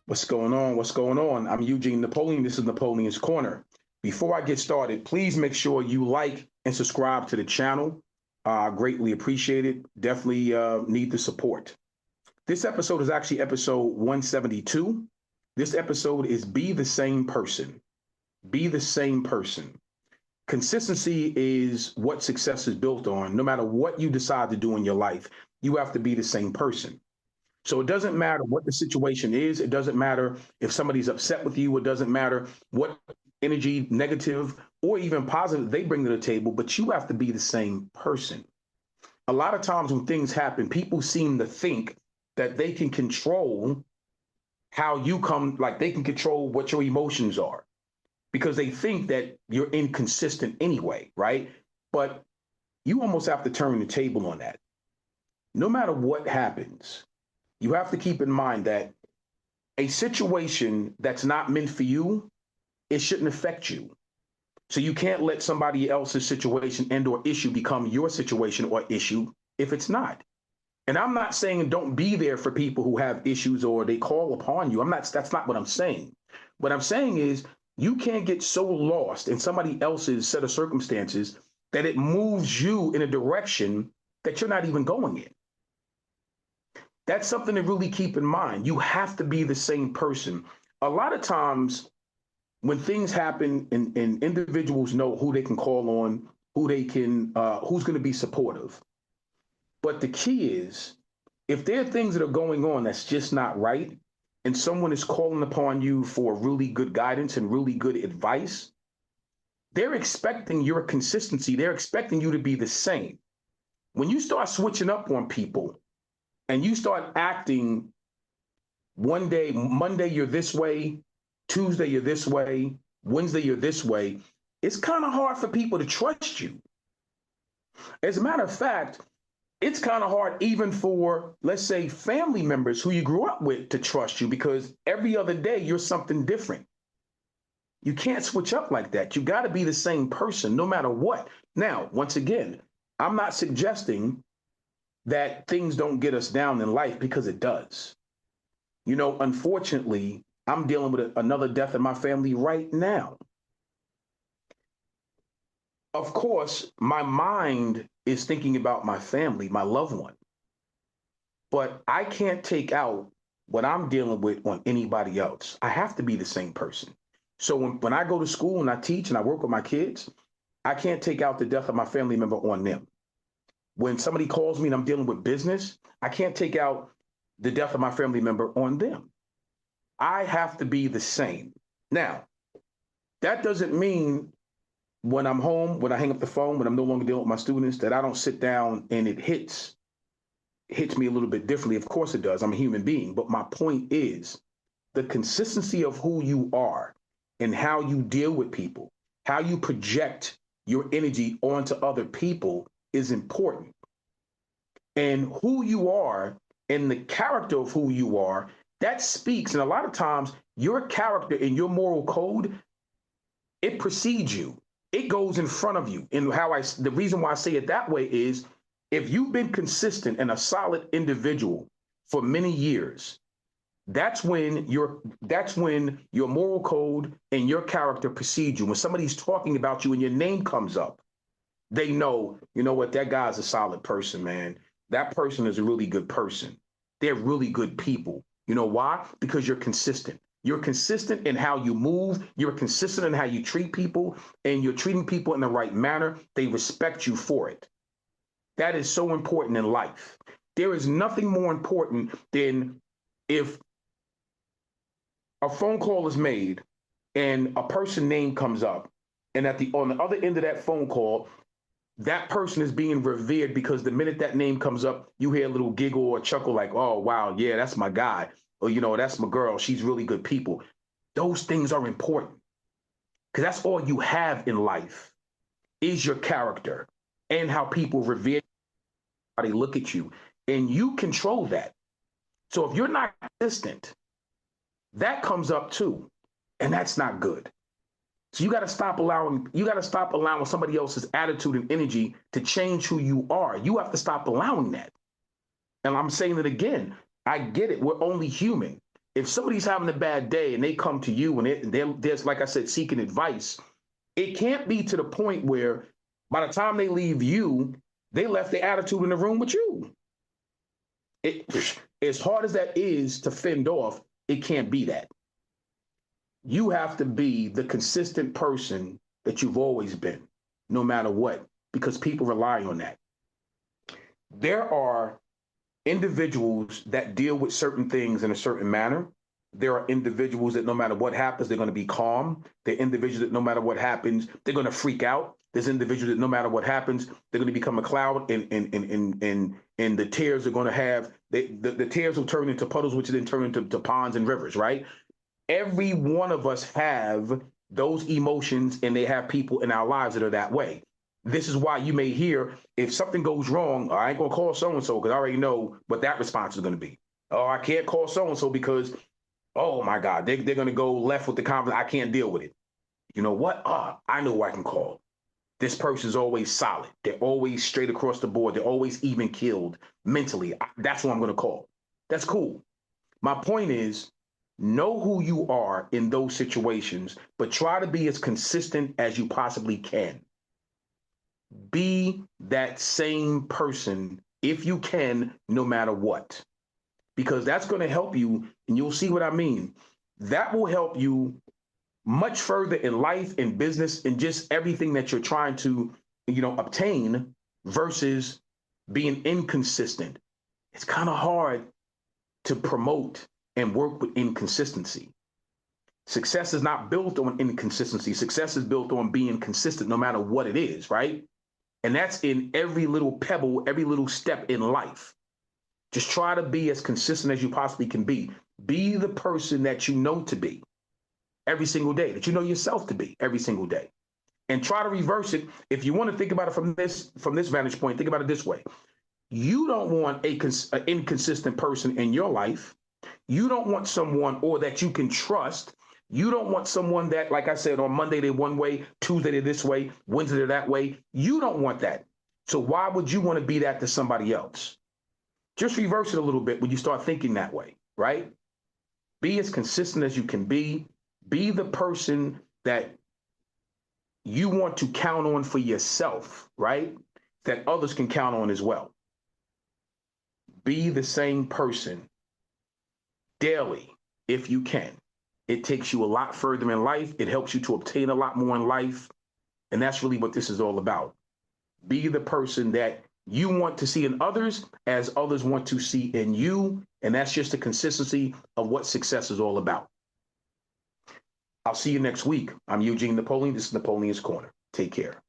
What's going on? What's going on? I'm Eugene Napoleon. This is Napoleon's Corner. Before I get started, please make sure you like and subscribe to the channel. Greatly appreciate it. Definitely need the support. This episode is actually episode 172. This episode is Be the Same Person. Be the same person. Consistency is what success is built on. No matter what you decide to do in your life, you have to be the same person. So it doesn't matter what the situation is. It doesn't matter if somebody's upset with you. It doesn't matter what energy, negative or even positive, they bring to the table, but you have to be the same person. A lot of times when things happen, people seem to think that they can control how you come, like they can control what your emotions are because they think that you're inconsistent anyway, right? But you almost have to turn the table on that. No matter what happens, you have to keep in mind that a situation that's not meant for you, it shouldn't affect you. So you can't let somebody else's situation and or issue become your situation or issue if it's not. And I'm not saying don't be there for people who have issues or they call upon you. That's not what I'm saying. What I'm saying is you can't get so lost in somebody else's set of circumstances that it moves you in a direction that you're not even going in. That's something to really keep in mind. You have to be the same person. A lot of times when things happen and individuals know who they can call on, who's going to be supportive. But the key is if there are things that are going on that's just not right, and someone is calling upon you for really good guidance and really good advice, they're expecting your consistency. They're expecting you to be the same. When you start switching up on people, and you start acting one day, Monday you're this way, Tuesday you're this way, Wednesday you're this way, it's kind of hard for people to trust you. As a matter of fact, it's kind of hard even for, let's say, family members who you grew up with to trust you because every other day you're something different. You can't switch up like that. You got to be the same person no matter what. Now, once again, I'm not suggesting that things don't get us down in life because it does. You know, unfortunately, I'm dealing with another death in my family right now. Of course, my mind is thinking about my family, my loved one, but I can't take out what I'm dealing with on anybody else. I have to be the same person. So when I go to school and I teach and I work with my kids, I can't take out the death of my family member on them. When somebody calls me and I'm dealing with business, I can't take out the death of my family member on them. I have to be the same. Now, that doesn't mean when I'm home, when I hang up the phone, when I'm no longer dealing with my students, that I don't sit down and it hits me a little bit differently. Of course it does. I'm a human being. But my point is the consistency of who you are and how you deal with people, how you project your energy onto other people is important. And who you are and the character of who you are, that speaks. And a lot of times your character and your moral code, it precedes you. It goes in front of you. And the reason why I say it that way is if you've been consistent and a solid individual for many years, that's when your moral code and your character precedes you. When somebody's talking about you and your name comes up, they know, you know what, that guy's a solid person, man. That person is a really good person. They're really good people. You know why? Because you're consistent. You're consistent in how you move. You're consistent in how you treat people, and you're treating people in the right manner. They respect you for it. That is so important in life. There is nothing more important than if a phone call is made and a person's name comes up, and on the other end of that phone call, that person is being revered because the minute that name comes up, you hear a little giggle or chuckle like, oh, wow, yeah, that's my guy. Or, you know, that's my girl. She's really good people. Those things are important because that's all you have in life is your character and how people revere you, how they look at you. And you control that. So if you're not consistent, that comes up too. And that's not good. So you got to stop allowing somebody else's attitude and energy to change who you are. You have to stop allowing that. And I'm saying it again. I get it. We're only human. If somebody's having a bad day and they come to you and they're, like I said, seeking advice, it can't be to the point where by the time they leave you, they left their attitude in the room with you. As hard as that is to fend off, it can't be that. You have to be the consistent person that you've always been, no matter what, because people rely on that. There are individuals that deal with certain things in a certain manner. There are individuals that no matter what happens, they're going to be calm. There are individuals that no matter what happens, they're going to freak out. There's individuals that no matter what happens, they're going to become a cloud, and the tears are going to have the tears will turn into puddles, which then turn into ponds and rivers, right? Every one of us have those emotions, and they have people in our lives that are that way. This is why you may hear, if something goes wrong, I ain't going to call so-and-so because I already know what that response is going to be. Oh, I can't call so-and-so because, oh my God, they're going to go left with the conversation. I can't deal with it. You know what? I know who I can call. This person's always solid. They're always straight across the board. They're always even keeled mentally. That's who I'm going to call. That's cool. My point is, know who you are in those situations, but try to be as consistent as you possibly can. Be that same person if you can, no matter what, because that's going to help you. And you'll see what I mean. That will help you much further in life, in business, and just everything that you're trying to, obtain versus being inconsistent. It's kind of hard to promote and work with inconsistency. Success is not built on inconsistency. Success is built on being consistent no matter what it is, right? And that's in every little pebble, every little step in life. Just try to be as consistent as you possibly can be. Be the person that you know to be every single day, that you know yourself to be every single day. And try to reverse it. If you want to think about it from this vantage point, think about it this way. You don't want an inconsistent person in your life. You don't want someone or that you can trust. You don't want someone that, like I said, on Monday they're one way, Tuesday they're this way, Wednesday they're that way. You don't want that. So why would you want to be that to somebody else? Just reverse it a little bit when you start thinking that way, right? Be as consistent as you can be. Be the person that you want to count on for yourself, right? That others can count on as well. Be the same person daily if you can. It takes you a lot further in life. It helps you to obtain a lot more in life. And that's really what this is all about. Be the person that you want to see in others as others want to see in you. And that's just the consistency of what success is all about. I'll see you next week. I'm Eugene Napoleon. This is Napoleon's Corner. Take care.